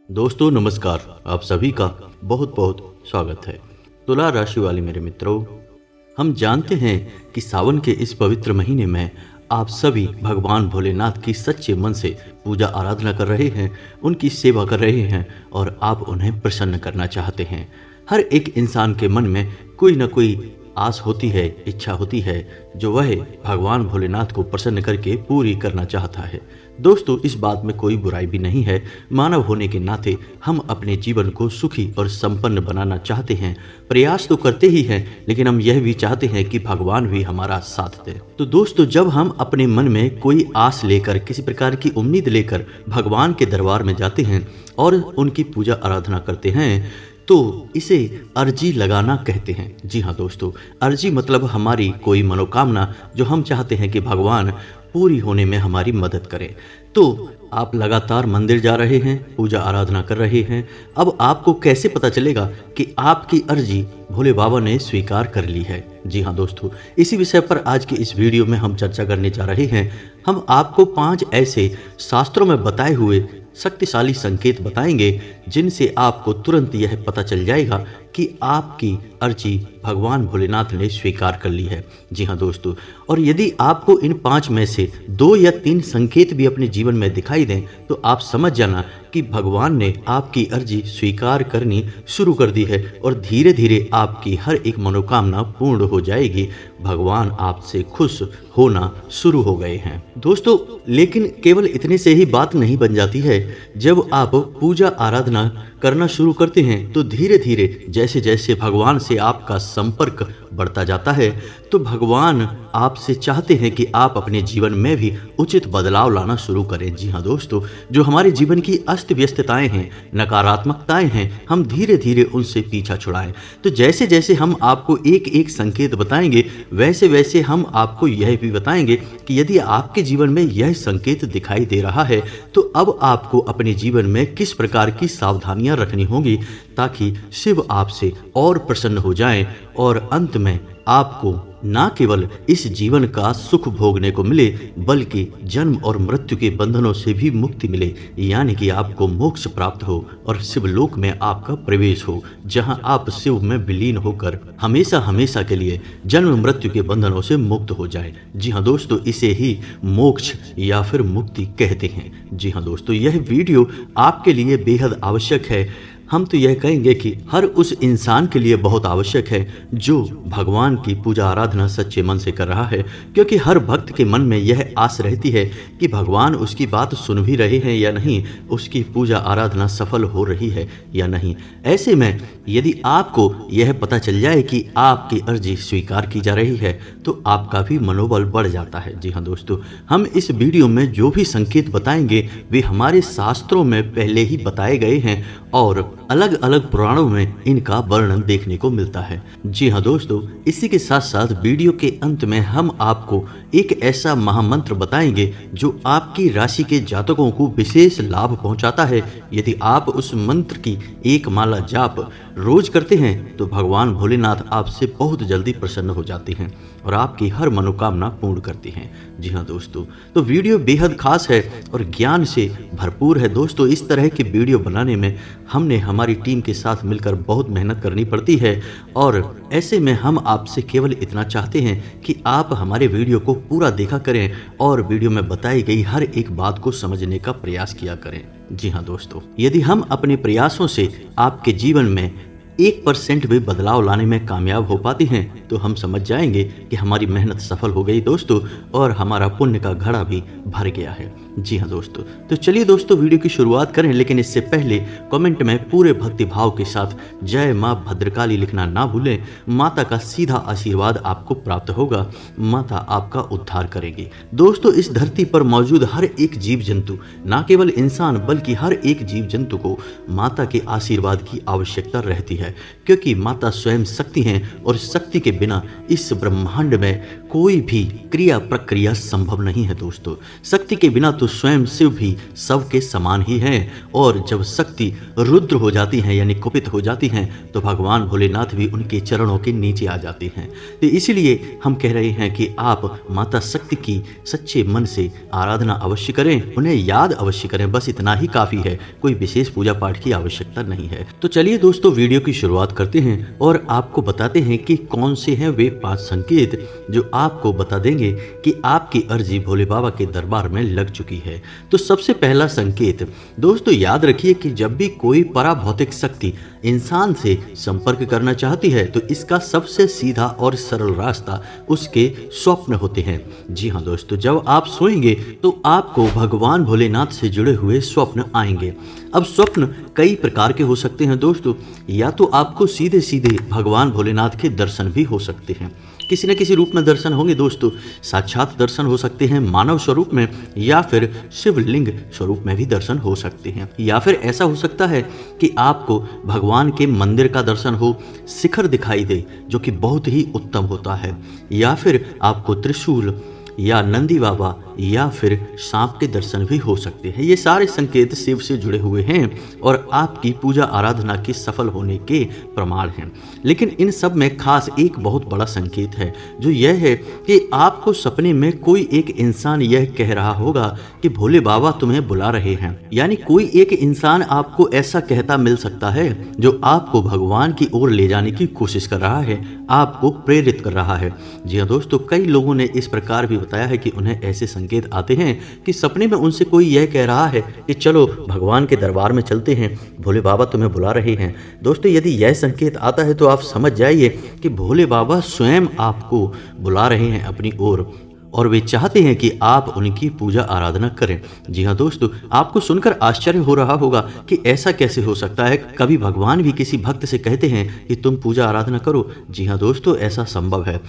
दोस्तों नमस्कार। आप सभी का बहुत बहुत स्वागत है। तुला राशि वाले मेरे मित्रों, हम जानते हैं कि सावन के इस पवित्र महीने में आप सभी भगवान भोलेनाथ की सच्चे मन से पूजा आराधना कर रहे हैं, उनकी सेवा कर रहे हैं और आप उन्हें प्रसन्न करना चाहते हैं। हर एक इंसान के मन में कोई ना कोई आस होती है, इच्छा होती है, जो वह भगवान भोलेनाथ को प्रसन्न करके पूरी करना चाहता है। दोस्तों, इस बात में कोई बुराई भी नहीं है। मानव होने के नाते हम अपने जीवन को सुखी और संपन्न बनाना चाहते हैं। प्रयास तो करते ही हैं, लेकिन हम यह भी चाहते हैं कि भगवान भी हमारा साथ दे। तो दोस्तों, जब हम अपने मन में कोई आस लेकर, किसी प्रकार की उम्मीद लेकर भगवान के दरबार में जाते हैं और उनकी पूजा आराधना करते हैं, तो इसे अर्जी लगाना कहते हैं। जी हाँ दोस्तों, अर्जी मतलब हमारी कोई मनोकामना जो हम चाहते हैं कि भगवान पूरी होने में हमारी मदद करें। तो आप लगातार मंदिर जा रहे हैं, पूजा आराधना कर रहे हैं। अब आपको कैसे पता चलेगा कि आपकी अर्जी भोले बाबा ने स्वीकार कर ली है? जी हाँ दोस्तों, इसी विषय पर आज की इस वीडियो में हम चर्चा करने जा रहे हैं। हम आपको 5 ऐसे शास्त्रों में बताए हुए शक्तिशाली संकेत बताएंगे जिनसे आपको तुरंत यह पता चल जाएगा कि आपकी अर्जी भगवान भोलेनाथ ने स्वीकार कर ली है। जी हाँ दोस्तों, और यदि आपको इन 5 में से 2 या 3 संकेत भी अपने जीवन में दिखाई दें तो आप समझ जाना कि भगवान ने आपकी अर्जी स्वीकार करनी शुरू कर दी है और धीरे धीरे आपकी हर एक मनोकामना पूर्ण हो जाएगी। भगवान आपसे खुश होना शुरू हो गए हैं दोस्तों। लेकिन केवल इतने से ही बात नहीं बन जाती है। जब आप पूजा आराधना करना शुरू करते हैं तो धीरे धीरे जैसे जैसे भगवान से आपका संपर्क बढ़ता जाता है, तो भगवान आपसे चाहते हैं कि आप अपने जीवन में भी उचित बदलाव लाना शुरू करें। जी हाँ दोस्तों, जो हमारे जीवन की अस्त व्यस्तताएं हैं, नकारात्मकताएं हैं, हम धीरे धीरे उनसे पीछा छुड़ाएं। तो जैसे जैसे हम आपको एक एक संकेत बताएंगे, वैसे वैसे हम आपको यह भी बताएंगे कि यदि आपके जीवन में यह संकेत दिखाई दे रहा है तो अब आपको अपने जीवन में किस प्रकार की सावधानियां रखनी होगी ताकि शिव आपसे और प्रसन्न हो जाएं और अंत में आपको ना केवल इस जीवन का सुख भोगने को मिले, बल्कि जन्म और मृत्यु के बंधनों से भी मुक्ति मिले, यानी कि आपको मोक्ष प्राप्त हो और शिवलोक में आपका प्रवेश हो, जहां आप शिव में विलीन होकर हमेशा हमेशा के लिए जन्म मृत्यु के बंधनों से मुक्त हो जाए। जी हाँ दोस्तों, इसे ही मोक्ष या फिर मुक्ति कहते हैं। जी हाँ दोस्तों, यह वीडियो आपके लिए बेहद आवश्यक है। हम तो यह कहेंगे कि हर उस इंसान के लिए बहुत आवश्यक है जो भगवान की पूजा आराधना सच्चे मन से कर रहा है, क्योंकि हर भक्त के मन में यह आस रहती है कि भगवान उसकी बात सुन भी रहे हैं या नहीं, उसकी पूजा आराधना सफल हो रही है या नहीं। ऐसे में यदि आपको यह पता चल जाए कि आपकी अर्जी स्वीकार की जा रही है तो आपका भी मनोबल बढ़ जाता है। जी हाँ दोस्तों, हम इस वीडियो में जो भी संकेत बताएंगे वे हमारे शास्त्रों में पहले ही बताए गए हैं और अलग अलग पुराणों में इनका वर्णन देखने को मिलता है। जी हाँ दोस्तों, इसी के साथ साथ वीडियो के अंत में हम आपको एक ऐसा महामंत्र बताएंगे जो आपकी राशि के जातकों को विशेष लाभ पहुंचाता है। यदि आप उस मंत्र की एक माला जाप रोज करते हैं तो भगवान भोलेनाथ आपसे बहुत जल्दी प्रसन्न हो जाते हैं और आपकी हर मनोकामना पूर्ण करते हैं। जी हाँ दोस्तों, तो वीडियो बेहद खास है और ज्ञान से भरपूर है। दोस्तों, इस तरह की वीडियो बनाने में हमने हमारी टीम के साथ मिलकर बहुत मेहनत करनी पड़ती है और ऐसे में हम आपसे केवल इतना चाहते हैं कि आप हमारे वीडियो को पूरा देखा करें और वीडियो में बताई गई हर एक बात को समझने का प्रयास किया करें। जी हाँ दोस्तों, यदि हम अपने प्रयासों से आपके जीवन में 1% भी बदलाव लाने में कामयाब हो पाते हैं तो हम समझ जाएंगे कि हमारी मेहनत सफल हो गई दोस्तों और हमारा पुण्य का घड़ा भी भर गया है। जी हाँ दोस्तों, तो चलिए दोस्तों वीडियो की शुरुआत करें, लेकिन इससे पहले कमेंट में पूरे भक्ति भाव के साथ जय माँ भद्रकाली लिखना ना भूलें। माता का सीधा आशीर्वाद आपको प्राप्त होगा, माता आपका उद्धार करेगी। दोस्तों, इस धरती पर मौजूद हर एक जीव जंतु, ना केवल इंसान बल्कि हर एक जीव जंतु को माता के आशीर्वाद की आवश्यकता रहती है, क्योंकि माता स्वयं शक्ति हैं और शक्ति के बिना इस ब्रह्मांड में कोई भी क्रिया प्रक्रिया संभव नहीं है। दोस्तों, शक्ति के बिना तो तो स्वयं शिव भी सबके समान ही हैं, और जब शक्ति रुद्र हो जाती हैं यानी कुपित हो जाती हैं तो भगवान भोलेनाथ भी उनके चरणों के नीचे आ जाते हैं। तो इसलिए हम कह रहे हैं कि आप माता शक्ति की सच्चे मन से आराधना अवश्य करें, उन्हें याद अवश्य करें, बस इतना ही काफ़ी है, कोई विशेष पूजा पाठ की आवश्यकता नहीं है। तो चलिए दोस्तों वीडियो की शुरुआत करते हैं और आपको बताते हैं कि कौन से हैं वे 5 संकेत जो आपको बता देंगे कि आपकी अर्जी भोले बाबा के दरबार में लग चुकी है। तो सबसे पहला संकेत दोस्तों, याद रखिए कि जब भी कोई पराभौतिक शक्ति इंसान से संपर्क करना चाहती है तो इसका सबसे सीधा और सरल रास्ता उसके स्वप्न होते हैं। जी हाँ दोस्तों, जब आप सोएंगे तो आपको भगवान भोलेनाथ से जुड़े हुए स्वप्न आएंगे। अब स्वप्न कई प्रकार के हो सकते हैं दोस्तों, या तो आपको सीधे सीधे भगवान भोलेनाथ के दर्शन भी हो सकते हैं, किसी न किसी रूप में दर्शन होंगे दोस्तों, साक्षात दर्शन हो सकते हैं मानव स्वरूप में, या फिर शिवलिंग स्वरूप में भी दर्शन हो सकते हैं, या फिर ऐसा हो सकता है कि आपको भगवान के मंदिर का दर्शन हो, शिखर दिखाई दे जो कि बहुत ही उत्तम होता है, या फिर आपको त्रिशूल या नंदी बाबा या फिर सांप के दर्शन भी हो सकते हैं। ये सारे संकेत शिव से जुड़े हुए हैं और आपकी पूजा आराधना के सफल होने के प्रमाण हैं। लेकिन इन सब में खास एक बहुत बड़ा संकेत है जो यह है कि आपको सपने में कोई एक इंसान यह कह रहा होगा कि भोले बाबा तुम्हें बुला रहे हैं, यानी कोई एक इंसान आपको ऐसा कहता मिल सकता है जो आपको भगवान की ओर ले जाने की कोशिश कर रहा है, आपको प्रेरित कर रहा है। जी हाँ दोस्तों, कई लोगों ने इस प्रकार भी बताया है कि उन्हें ऐसे संकेत आते हैं कि सपने में उनसे कोई यह कह रहा है कि चलो भगवान के दरबार में चलते हैं, भोले बाबा तुम्हें बुला रहे हैं। दोस्तों, यदि यह संकेत आता है तो आप समझ जाइए कि भोले बाबा स्वयं आपको बुला रहे हैं अपनी ओर और वे चाहते हैं कि आप उनकी पूजा आराधना करें। जी हाँ दोस्तों, आपको सुनकर आश्चर्य हो रहा होगा कि ऐसा कैसे हो सकता है, कभी भगवान भी किसी भक्त से कहते हैं कि तुम पूजा आराधना करो। जी हाँ दोस्तों, ऐसा संभव है।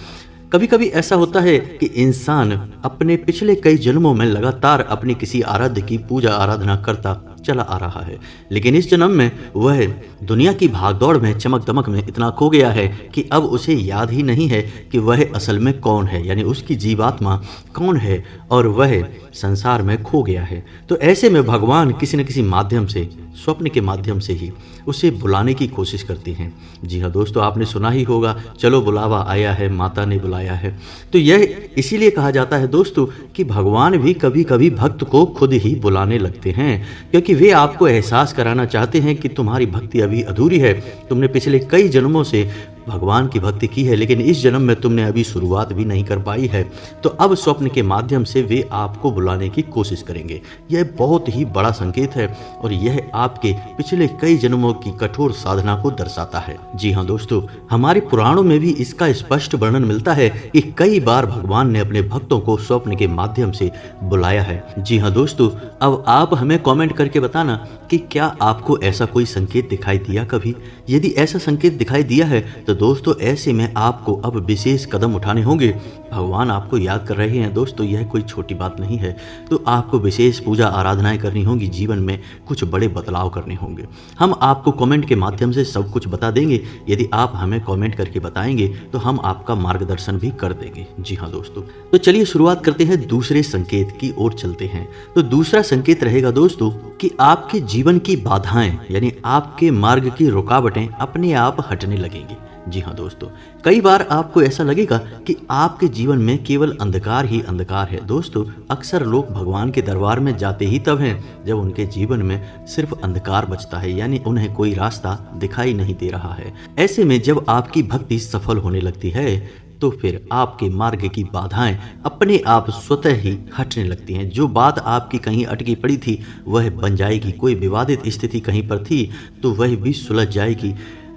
कभी कभी ऐसा होता है कि इंसान अपने पिछले कई जन्मों में लगातार अपनी किसी आराध्य की पूजा आराधना करता चला आ रहा है, लेकिन इस जन्म में वह दुनिया की भागदौड़ में चमक दमक में इतना खो गया है कि अब उसे याद ही नहीं है कि वह असल में कौन है, यानी उसकी जीवात्मा कौन है, और वह संसार में खो गया है। तो ऐसे में भगवान किसी न किसी माध्यम से, स्वप्न के माध्यम से ही उसे बुलाने की कोशिश करते हैं। जी हाँ दोस्तों, आपने सुना ही होगा, चलो बुलावा आया है, माता ने बुलाया है। तो यह इसीलिए कहा जाता है दोस्तों कि भगवान भी कभी कभी भक्त को खुद ही बुलाने लगते हैं, क्योंकि वे आपको एहसास कराना चाहते हैं कि तुम्हारी भक्ति अभी अधूरी है, तुमने पिछले कई जन्मों से भगवान की भक्ति की है लेकिन इस जन्म में तुमने अभी शुरुआत भी नहीं कर पाई है। तो अब स्वप्न के माध्यम से वे आपको बुलाने की कोशिश करेंगे। यह बहुत ही बड़ा संकेत है और यह आपके पिछले कई जन्मों की कठोर साधना को दर्शाता है। जी हाँ दोस्तों, हमारे पुराणों में भी इसका स्पष्ट वर्णन मिलता है कि कई बार भगवान ने अपने भक्तों को स्वप्न के माध्यम से बुलाया है। जी हाँ दोस्तों, अब आप हमें कमेंट करके बताना कि क्या आपको ऐसा कोई संकेत दिखाई दिया कभी। यदि ऐसा संकेत दिखाई दिया है तो दोस्तों ऐसे में आपको अब विशेष कदम उठाने होंगे। भगवान आपको याद कर रहे हैं दोस्तों, यह कोई छोटी बात नहीं है। तो आपको विशेष पूजा आराधनाएं करनी होंगी, जीवन में कुछ बड़े बदलाव करने होंगे। हम आपको कमेंट के माध्यम से सब कुछ बता देंगे। यदि आप हमें कमेंट करके बताएंगे तो हम आपका मार्गदर्शन भी कर देंगे। जी हाँ दोस्तों, तो चलिए शुरुआत करते हैं, दूसरे संकेत की ओर चलते हैं। तो दूसरा संकेत रहेगा दोस्तों कि आपके जीवन की बाधाएं यानी आपके मार्ग की रुकावटें अपने आप हटने लगेंगी। जी हाँ दोस्तों, कई बार आपको ऐसा लगेगा कि आपके जीवन में केवल अंधकार ही अंधकार है। दोस्तों, अक्सर लोग भगवान के दरबार में जाते ही तब हैं जब उनके जीवन में सिर्फ अंधकार बचता है, यानी उन्हें कोई रास्ता दिखाई नहीं दे रहा है। ऐसे में जब आपकी भक्ति सफल होने लगती है तो फिर आपके मार्ग की बाधाएं अपने आप स्वतः ही हटने लगती हैं। जो बात आपकी कहीं अटकी पड़ी थी वह बन जाएगी, कोई विवादित स्थिति कहीं पर थी तो वह भी सुलझ जाएगी।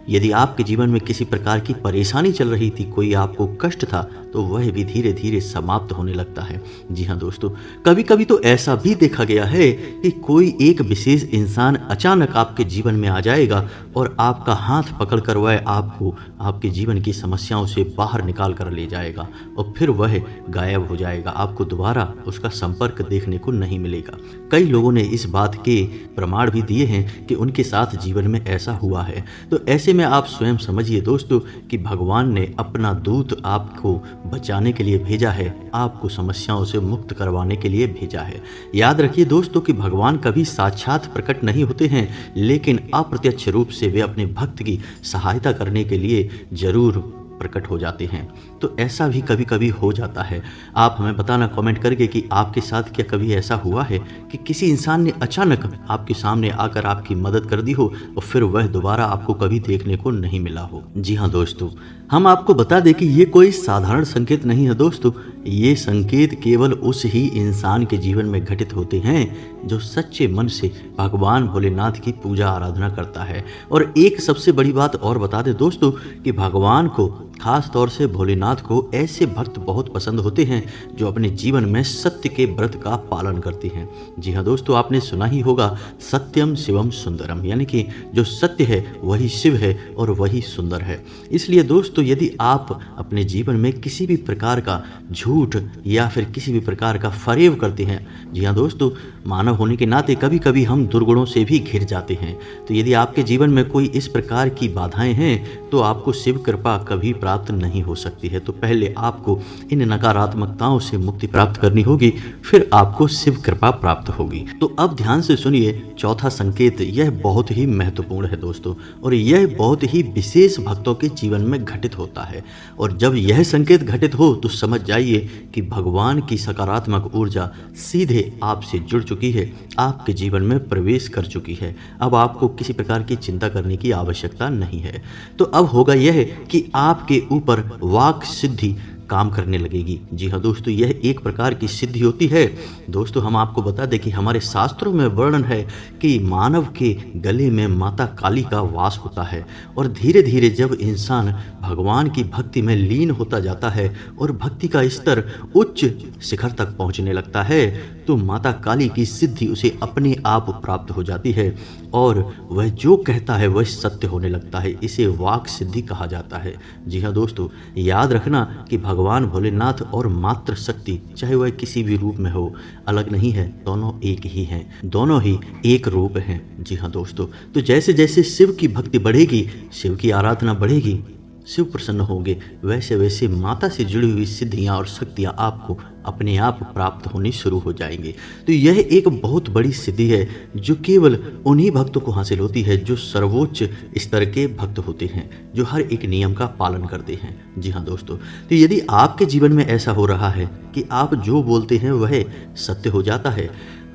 यदि आपके जीवन में किसी प्रकार की परेशानी चल रही थी, कोई आपको कष्ट था, तो वह भी धीरे धीरे समाप्त होने लगता है। जी हाँ दोस्तों, कभी कभी तो ऐसा भी देखा गया है कि कोई एक विशेष इंसान अचानक आपके जीवन में आ जाएगा और आपका हाथ पकड़कर वह आपको आपके जीवन की समस्याओं से बाहर निकाल कर ले जाएगा और फिर वह गायब हो जाएगा। आपको दोबारा उसका संपर्क देखने को नहीं मिलेगा। कई लोगों ने इस बात के प्रमाण भी दिए हैं कि उनके साथ जीवन में ऐसा हुआ है। तो ऐसे ऐसे में आप स्वयं समझिए दोस्तों कि भगवान ने अपना दूत आपको बचाने के लिए भेजा है, आपको समस्याओं से मुक्त करवाने के लिए भेजा है। याद रखिए दोस्तों कि भगवान कभी साक्षात प्रकट नहीं होते हैं, लेकिन अप्रत्यक्ष रूप से वे अपने भक्त की सहायता करने के लिए जरूर प्रकट हो जाते हैं। तो ऐसा भी कभी कभी हो जाता है। आप हमें बताना कमेंट करके कि आपके साथ क्या कभी ऐसा हुआ है कि किसी इंसान ने अचानक आपके सामने आकर आपकी मदद कर दी हो और फिर वह दोबारा आपको कभी देखने को नहीं मिला हो। जी हाँ दोस्तों, हम आपको बता दें कि ये कोई साधारण संकेत नहीं है दोस्तों, ये संकेत केवल उस ही इंसान के जीवन में घटित होते हैं जो सच्चे मन से भगवान भोलेनाथ की पूजा आराधना करता है। और एक सबसे बड़ी बात और बता दें दोस्तों कि भगवान को, खास तौर से भोलेनाथ को, ऐसे भक्त बहुत पसंद होते हैं जो अपने जीवन में सत्य के व्रत का पालन करते हैं। जी हाँ दोस्तों, आपने सुना ही होगा सत्यम शिवम सुंदरम, यानी कि जो सत्य है वही शिव है और वही सुंदर है। इसलिए दोस्तों, यदि आप अपने जीवन में किसी भी प्रकार का झूठ या फिर किसी भी प्रकार का फरेब करते हैं, जी हाँ दोस्तों, मानव होने के नाते कभी कभी हम दुर्गुणों से भी घिर जाते हैं। तो यदि आपके जीवन में कोई इस प्रकार की बाधाएं हैं तो आपको शिव कृपा कभी प्राप्त नहीं हो सकती है। तो पहले आपको इन नकारात्मकताओं से मुक्ति प्राप्त करनी होगी, फिर आपको शिव कृपा प्राप्त होगी। तो अब ध्यान से सुनिए चौथा संकेत, यह बहुत ही महत्वपूर्ण है दोस्तों, और यह बहुत ही विशेष भक्तों के जीवन में घटित होता है। और जब यह संकेत घटित हो तो समझ जाइए कि भगवान की सकारात्मक ऊर्जा सीधे आपसे जुड़ चुकी है, आपके जीवन में प्रवेश कर चुकी है। अब आपको किसी प्रकार की चिंता करने की आवश्यकता नहीं है। तो अब होगा यह कि आपके ऊपर वाक सिद्धि काम करने लगेगी। जी हाँ दोस्तों, यह एक प्रकार की सिद्धि होती है। दोस्तों, हम आपको बता दें कि हमारे शास्त्रों में वर्णन है कि मानव के गले में माता काली का वास होता है, और धीरे धीरे जब इंसान भगवान की भक्ति में लीन होता जाता है और भक्ति का स्तर उच्च शिखर तक पहुंचने लगता है, तो माता काली की सिद्धि उसे अपने आप प्राप्त हो जाती है और वह जो कहता है वह सत्य होने लगता है। इसे वाक सिद्धि कहा जाता है। जी हाँ दोस्तों, याद रखना कि भगवान भोलेनाथ और मात्र शक्ति, चाहे वह किसी भी रूप में हो, अलग नहीं है, दोनों एक ही हैं, दोनों ही एक रूप हैं। जी हाँ दोस्तों, तो जैसे जैसे शिव की भक्ति बढ़ेगी, शिव की आराधना बढ़ेगी, शिव प्रसन्न होंगे, वैसे वैसे माता से जुड़ी हुई सिद्धियां और शक्तियां आपको अपने आप प्राप्त होनी शुरू हो जाएंगी। तो यह एक बहुत बड़ी सिद्धि है जो केवल उन्हीं भक्तों को हासिल होती है जो सर्वोच्च स्तर के भक्त होते हैं, जो हर एक नियम का पालन करते हैं। जी हाँ दोस्तों, तो यदि आपके जीवन में ऐसा हो रहा है कि आप जो बोलते हैं वह सत्य हो जाता है,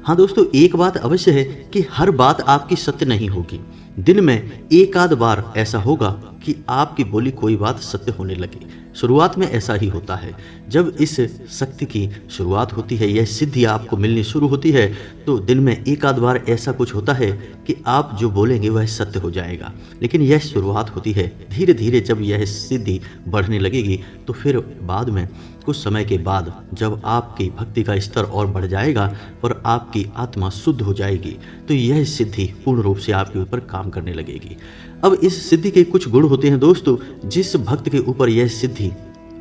हाँ दोस्तों, एक बात अवश्य है कि हर बात आपकी सत्य नहीं होगी। दिन में एक आध बार ऐसा होगा कि आपकी बोली कोई बात सत्य होने लगे। शुरुआत में ऐसा ही होता है। जब इस शक्ति की शुरुआत होती है, यह सिद्धि आपको मिलनी शुरू होती है, तो दिन में एक आध बार ऐसा कुछ होता है कि आप जो बोलेंगे वह सत्य हो जाएगा। लेकिन यह शुरुआत होती है। धीरे धीरे जब यह सिद्धि बढ़ने लगेगी तो फिर बाद में कुछ समय के बाद जब आपकी भक्ति का स्तर और बढ़ जाएगा और आपकी आत्मा शुद्ध हो जाएगी, तो यह सिद्धि पूर्ण रूप से आपके ऊपर काम करने लगेगी। अब इस सिद्धि के कुछ गुण होते हैं दोस्तों। जिस भक्त के ऊपर यह सिद्धि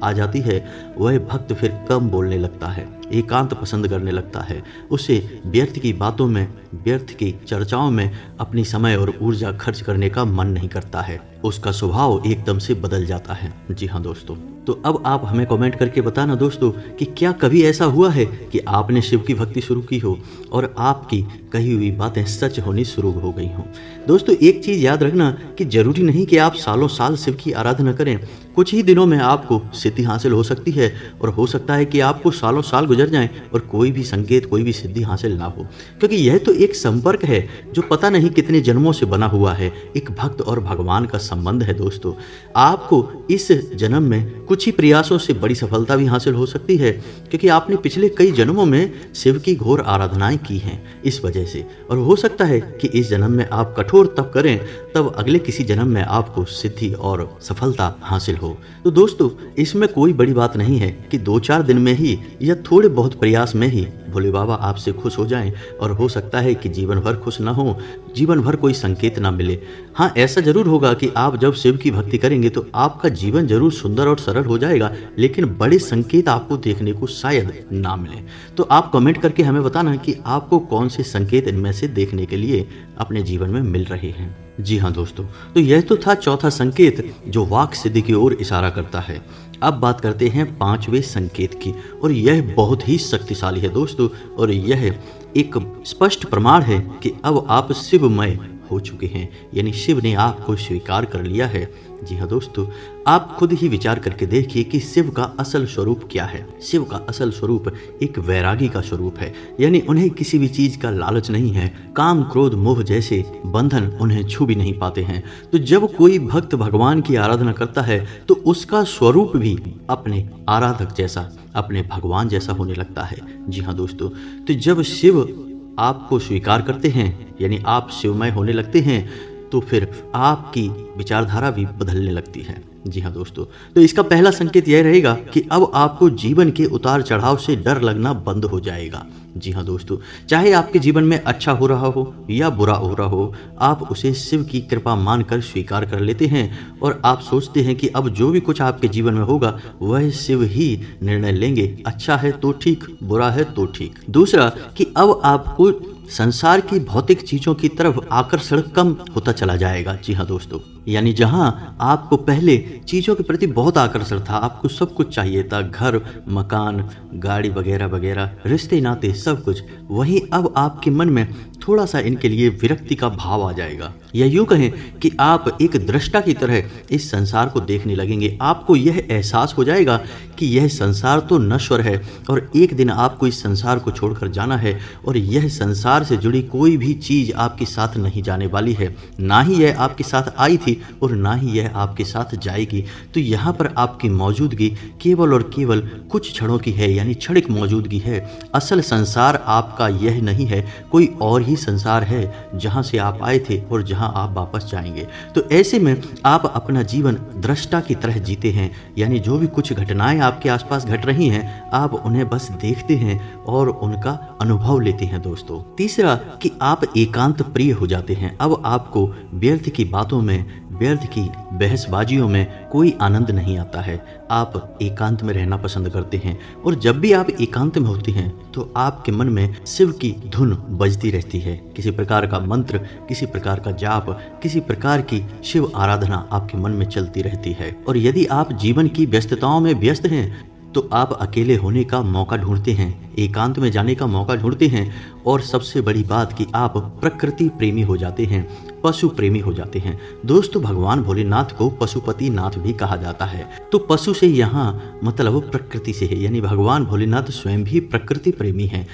आ जाती है वह भक्त फिर कम बोलने लगता है, एकांत पसंद करने लगता है। उसे व्यर्थ की बातों में, व्यर्थ की चर्चाओं में अपनी समय और ऊर्जा खर्च करने का मन नहीं करता है। उसका स्वभाव एकदम से बदल जाता है। जी हाँ दोस्तों, तो अब आप हमें कमेंट करके बताना दोस्तों कि क्या कभी ऐसा हुआ है कि आपने शिव की भक्ति शुरू की हो और आपकी कही हुई बातें सच होनी शुरू हो गई हों। दोस्तों, एक चीज़ याद रखना कि जरूरी नहीं कि आप सालों साल शिव की आराधना करें। कुछ ही दिनों में आपको सिद्धि हासिल हो सकती है और हो सकता है कि आपको सालों साल गुजर जाएं और कोई भी संकेत, कोई भी सिद्धि हासिल ना हो, क्योंकि यह तो एक संपर्क है जो पता नहीं कितने जन्मों से बना हुआ है। एक भक्त और भगवान का संबंध है दोस्तों। आपको इस जन्म में कुछ ही प्रयासों से बड़ी सफलता भी हासिल हो सकती है, क्योंकि आपने पिछले कई जन्मों में शिव की घोर आराधनाएं की हैं इस वजह से। और हो सकता है कि इस जन्म में आप कठोर तप करें, तब अगले किसी जन्म में आपको सिद्धि और सफलता हासिल हो। तो दोस्तों, इसमें कोई बड़ी बात नहीं है कि 2-4 दिन में ही या थोड़े बहुत प्रयास में ही भोले बाबा आपसे खुश हो जाएं, और हो सकता है कि जीवन भर खुश ना हो, जीवन भर कोई संकेत ना मिले। हाँ, ऐसा जरूर होगा कि आप जब शिव की भक्ति करेंगे तो आपका जीवन जरूर सुंदर और सरल हो जाएगा, लेकिन बड़े संकेत आपको देखने को शायद ना मिले। तो आप कमेंट करके हमें बताना कि आपको कौन से संकेत इनमें से देखने के लिए अपने जीवन में मिल रहे हैं। जी हाँ दोस्तों, तो यह तो था चौथा संकेत जो वाक सिद्धि की ओर इशारा करता है। अब बात करते हैं पांचवें संकेत की, और यह बहुत ही शक्तिशाली है दोस्तों, और यह एक स्पष्ट प्रमाण है कि अब आप शिवमय हो चुके हैं, यानी शिव ने आपको स्वीकार कर लिया है। जी हाँ दोस्तों, आप खुद ही विचार करके देखिए कि शिव का असल स्वरूप क्या है। शिव का असल स्वरूप एक वैरागी का स्वरूप है, यानी उन्हें किसी भी चीज का लालच नहीं है। काम क्रोध मोह जैसे बंधन उन्हें छू भी नहीं पाते हैं। तो जब कोई भक्त भगवान की आराधना करता है तो उसका स्वरूप भी अपने आराधक जैसा, अपने भगवान जैसा होने लगता है। जी हाँ दोस्तों, तो जब शिव आपको स्वीकार करते हैं, यानी आप शिवमय होने लगते हैं, तो फिर आपकी विचारधारा भी बदलने लगती है। जी हाँ दोस्तों, तो इसका पहला संकेत यह रहेगा कि अब आपको जीवन के उतार चढ़ाव से डर लगना बंद हो जाएगा। जी हाँ दोस्तों, चाहे आपके जीवन में अच्छा हो रहा हो या बुरा हो रहा हो, आप उसे शिव की कृपा मानकर स्वीकार कर लेते हैं, और आप सोचते हैं कि अब जो भी कुछ आपके जीवन में होगा वह शिव ही निर्णय लेंगे। अच्छा है तो ठीक, बुरा है तो ठीक। दूसरा कि अब आपको संसार की भौतिक चीजों की तरफ आकर्षण कम होता चला जाएगा। जी हाँ दोस्तों, यानी जहां आपको पहले चीजों के प्रति बहुत आकर्षण था, आपको सब कुछ चाहिए था, घर मकान गाड़ी वगैरह वगैरह, रिश्ते नाते सब कुछ, वहीं अब आपके मन में थोड़ा सा इनके लिए विरक्ति का भाव आ जाएगा, या यूं कहें कि आप एक दृष्टा की तरह इस संसार को देखने लगेंगे। आपको यह एहसास हो जाएगा कि यह संसार तो नश्वर है और एक दिन आपको इस संसार को छोड़कर जाना है, और यह संसार से जुड़ी कोई भी चीज आपके साथ नहीं जाने वाली है, ना ही यह आपके साथ आई थी और ना ही यह आपके साथ जाएगी। तो यहाँ पर आपकी मौजूदगी केवल और केवल कुछ क्षणों की है, यानी क्षणिक मौजूदगी है। असल संसार आपका यह नहीं है, कोई और ही संसार है जहाँ से आप आए थे और जहाँ आप वापस जाएंगे। तो ऐसे में आप अपना जीवन दृष्टा की तरह जीते हैं, यानी जो भी कुछ घटनाएं आपके आसपास घट रही हैं, आप उन्हें बस देखते हैं और उनका अनुभव लेते हैं दोस्तों। तीसरा कि आप एकांत प्रिय हो जाते हैं। अब आपको व्यर्थ की बातों में, व्यर्थ की बहसबाजियों में कोई आनंद नहीं आता है। आप एकांत में रहना पसंद करते हैं, और जब भी आप एकांत में होते हैं तो आपके मन में शिव की धुन बजती रहती है। किसी प्रकार का मंत्र, किसी प्रकार का जाप, किसी प्रकार की शिव आराधना आपके मन में चलती रहती है। और यदि आप जीवन की व्यस्तताओं में व्यस्त हैं तो आप अकेले होने का मौका ढूंढते हैं, एकांत में जाने का मौका ढूंढते हैं, और सबसे बड़ी बात कि आप प्रकृति प्रेमी हो जाते हैं, पशु प्रेमी हो जाते हैं। दोस्तों, भगवान भोलेनाथ को पशुपति नाथ भी कहा जाता है। तो पशु से यहाँ मतलब प्रकृति से है, यानी भगवान भोलेनाथ स्वयं भी प्रकृति प्रेमी हैं।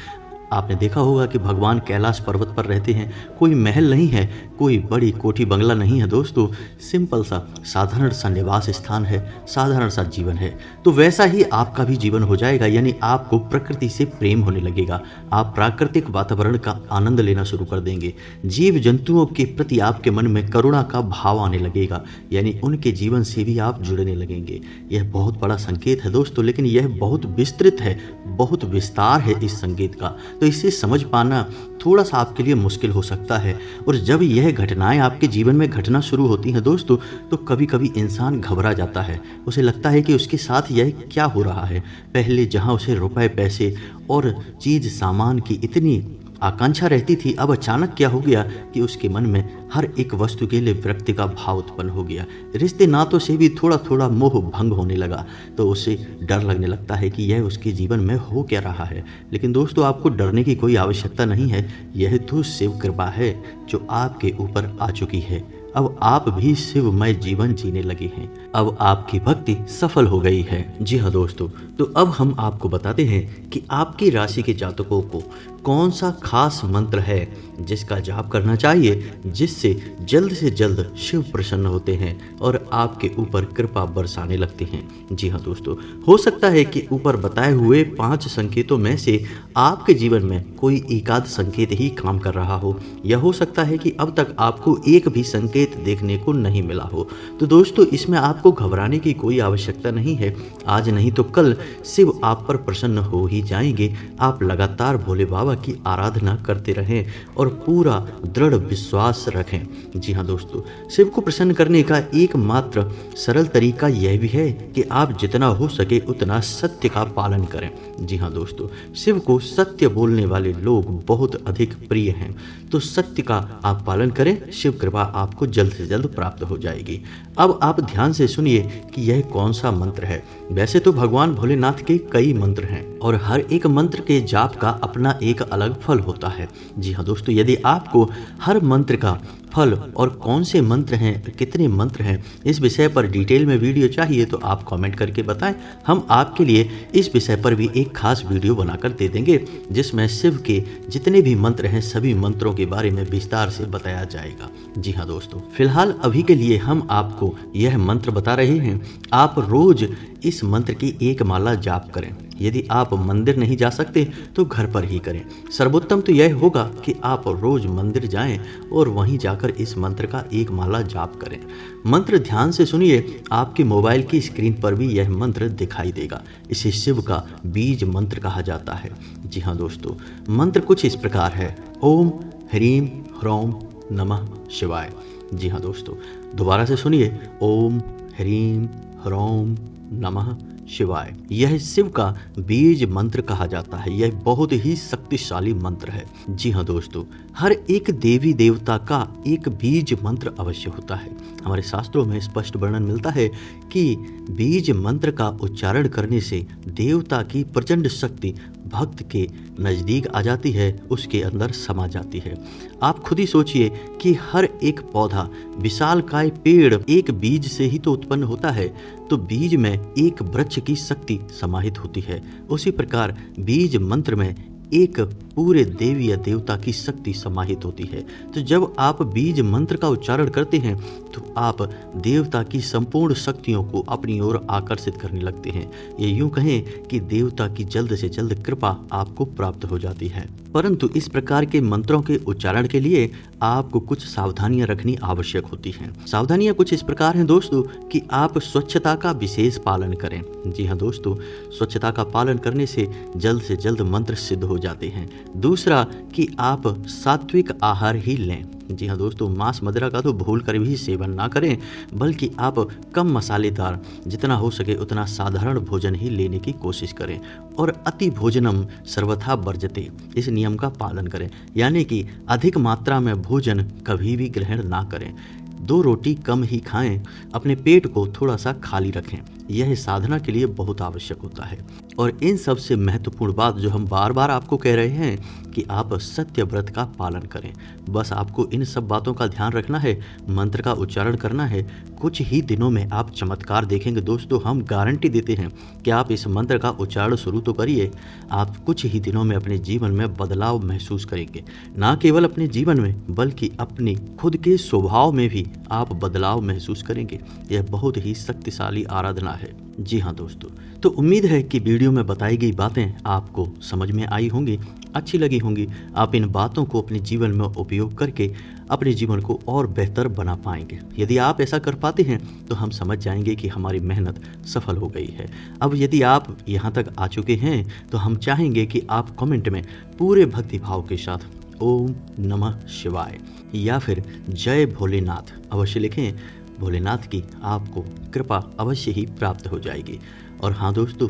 आपने देखा होगा कि भगवान कैलाश पर्वत पर रहते हैं। कोई महल नहीं है, कोई बड़ी कोठी बंगला नहीं है दोस्तों, सिंपल सा साधारण सा निवास स्थान है, साधारण सा जीवन है। तो वैसा ही आपका भी जीवन हो जाएगा, यानी आपको प्रकृति से प्रेम होने लगेगा। आप प्राकृतिक वातावरण का आनंद लेना शुरू कर देंगे। जीव जंतुओं के प्रति आपके मन में करुणा का भाव आने लगेगा, यानी उनके जीवन से भी आप जुड़ने लगेंगे। यह बहुत बड़ा संकेत है दोस्तों, लेकिन यह बहुत विस्तृत है, बहुत विस्तार है इस संकेत का। तो इसे समझ पाना थोड़ा सा आपके लिए मुश्किल हो सकता है। और जब यह घटनाएं आपके जीवन में घटना शुरू होती हैं दोस्तों, तो कभी कभी इंसान घबरा जाता है। उसे लगता है कि उसके साथ यह क्या हो रहा है। पहले जहां उसे रुपए पैसे और चीज सामान की इतनी आकांक्षा रहती थी, अब अचानक क्या हो गया कि उसके मन में हर एक वस्तु के लिए विरक्ति का भाव उत्पन्न हो गया। रिश्ते नातों से भी थोड़ा थोड़ा मोह भंग होने लगा, तो उसे डर लगने लगता है कि यह उसके जीवन में हो क्या रहा है। लेकिन दोस्तों, आपको डरने की कोई आवश्यकता नहीं है। यह तो शिव कृपा है जो आपके ऊपर आ चुकी है। अब आप भी शिवमय जीवन जीने लगे हैं। अब आपकी भक्ति सफल हो गई है। जी हाँ दोस्तों, तो अब हम आपको बताते हैं कि आपकी राशि के जातकों को कौन सा खास मंत्र है जिसका जाप करना चाहिए, जिससे जल्द से जल्द शिव प्रसन्न होते हैं और आपके ऊपर कृपा बरसाने लगते हैं। जी हाँ दोस्तों, हो सकता है कि ऊपर बताए हुए 5 संकेतों में से आपके जीवन में कोई एकाध संकेत ही काम कर रहा हो, या हो सकता है कि अब तक आपको एक भी संकेत देखने को नहीं मिला हो। तो दोस्तों, इसमें आपको घबराने की कोई आवश्यकता नहीं है। आज नहीं तो कल शिव आप पर प्रसन्न हो ही जाएंगे। आप लगातार भोले बाबा की आराधना करते रहें और पूरा दृढ़ विश्वास रखें। जी हाँ दोस्तों, शिव को प्रसन्न करने का एकमात्र सरल तरीका यह भी है कि आप जितना हो सके उतना सत्य का पालन करें। जी हाँ दोस्तों, शिव को सत्य बोलने वाले लोग बहुत अधिक प्रिय हैं। तो सत्य का आप पालन करें, शिव कृपा आपको जल्द से जल्द प्राप्त हो जाएगी। अब आप ध्यान से सुनिए कि यह कौन सा मंत्र है। वैसे तो भगवान भोलेनाथ के कई मंत्र हैं और हर एक मंत्र के जाप का अपना एक अलग फल होता है। जी हाँ दोस्तों, यदि आपको हर मंत्र का फल और कौन से मंत्र हैं, कितने मंत्र हैं, इस विषय पर डिटेल में वीडियो चाहिए तो आप कमेंट करके बताएं। हम आपके लिए इस विषय पर भी एक खास वीडियो बनाकर दे देंगे जिसमें शिव के जितने भी मंत्र हैं सभी मंत्रों के बारे में विस्तार से बताया जाएगा। जी हाँ दोस्तों, फिलहाल अभी के लिए हम आपको यह मंत्र बता रहे हैं। आप रोज इस मंत्र की एक माला जाप करें। यदि आप मंदिर नहीं जा सकते तो घर पर ही करें। सर्वोत्तम तो यह होगा कि आप रोज मंदिर जाएं और वहीं जाकर इस मंत्र का एक माला जाप करें। मंत्र ध्यान से सुनिए, आपके मोबाइल की स्क्रीन पर भी यह मंत्र दिखाई देगा। इसे शिव का बीज मंत्र कहा जाता है। जी हाँ दोस्तों, मंत्र कुछ इस प्रकार है। ओम ह्रीम ह्रौम नमः शिवाय। जी हाँ दोस्तों, दोबारा से सुनिए। ओम ह्रीम ह्रौम नमः शिवाय। यह शिव का बीज मंत्र कहा जाता है। यह बहुत ही शक्तिशाली मंत्र है। जी हाँ दोस्तों, हर एक देवी देवता का एक बीज मंत्र अवश्य होता है। हमारे शास्त्रों में स्पष्ट वर्णन मिलता है कि बीज मंत्र का उच्चारण करने से देवता की प्रचंड शक्ति भक्त के नज़दीक आ जाती है, उसके अंदर समा जाती है। आप खुद ही सोचिए कि हर एक पौधा, विशालकाय पेड़ एक बीज से ही तो उत्पन्न होता है, तो बीज में एक वृक्ष की शक्ति समाहित होती है। उसी प्रकार बीज मंत्र में एक पूरे देवी या देवता की शक्ति समाहित होती है। तो जब आप बीज मंत्र का उच्चारण करते हैं तो आप देवता की संपूर्ण शक्तियों को अपनी ओर आकर्षित करने लगते हैं। ये यूं कहें कि देवता की जल्द से जल्द कृपा आपको प्राप्त हो जाती है। परंतु इस प्रकार के मंत्रों के उच्चारण के लिए आपको कुछ सावधानियां रखनी आवश्यक होती हैं। सावधानियां कुछ इस प्रकार हैं दोस्तों कि आप स्वच्छता का विशेष पालन करें। जी हाँ दोस्तों, स्वच्छता का पालन करने से जल्द मंत्र सिद्ध हो जाते हैं। दूसरा कि आप सात्विक आहार ही लें। जी हाँ दोस्तों, मांस मदिरा का तो भूल कर भी सेवन ना करें, बल्कि आप कम मसालेदार, जितना हो सके उतना साधारण भोजन ही लेने की कोशिश करें। और अति भोजनम सर्वथा वर्जते, इस नियम का पालन करें, यानी कि अधिक मात्रा में भोजन कभी भी ग्रहण ना करें। 2 रोटी कम ही खाएं, अपने पेट को थोड़ा सा खाली रखें। यह साधना के लिए बहुत आवश्यक होता है। और इन सबसे महत्वपूर्ण बात जो हम बार बार आपको कह रहे हैं कि आप सत्य व्रत का पालन करें। बस आपको इन सब बातों का ध्यान रखना है, मंत्र का उच्चारण करना है। कुछ ही दिनों में आप चमत्कार देखेंगे दोस्तों। हम गारंटी देते हैं कि आप इस मंत्र का उच्चारण शुरू तो करिए, आप कुछ ही दिनों में अपने जीवन में बदलाव महसूस करेंगे। ना केवल अपने जीवन में बल्कि अपनी खुद के स्वभाव में भी आप बदलाव महसूस करेंगे। यह बहुत ही शक्तिशाली आराधना है। जी हाँ दोस्तों, तो उम्मीद है कि वीडियो में बताई गई बातें आपको समझ में आई होंगी, अच्छी लगी होंगी। आप इन बातों को अपने जीवन में उपयोग करके अपने जीवन को और बेहतर बना पाएंगे। यदि आप ऐसा कर पाते हैं तो हम समझ जाएंगे कि हमारी मेहनत सफल हो गई है। अब यदि आप यहाँ तक आ चुके हैं तो हम चाहेंगे कि आप कमेंट में पूरे भक्ति भाव के साथ ओम नमः शिवाय या फिर जय भोलेनाथ अवश्य लिखें। भोलेनाथ की आपको कृपा अवश्य ही प्राप्त हो जाएगी। और हाँ दोस्तों,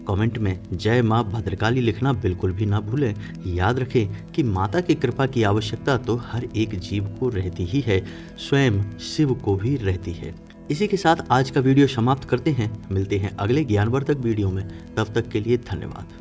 कमेंट में जय माँ भद्रकाली लिखना बिल्कुल भी ना भूलें। याद रखें कि माता की कृपा की आवश्यकता तो हर एक जीव को रहती ही है, स्वयं शिव को भी रहती है। इसी के साथ आज का वीडियो समाप्त करते हैं। मिलते हैं अगले ज्ञानवर्धक वीडियो में। तब तक के लिए धन्यवाद।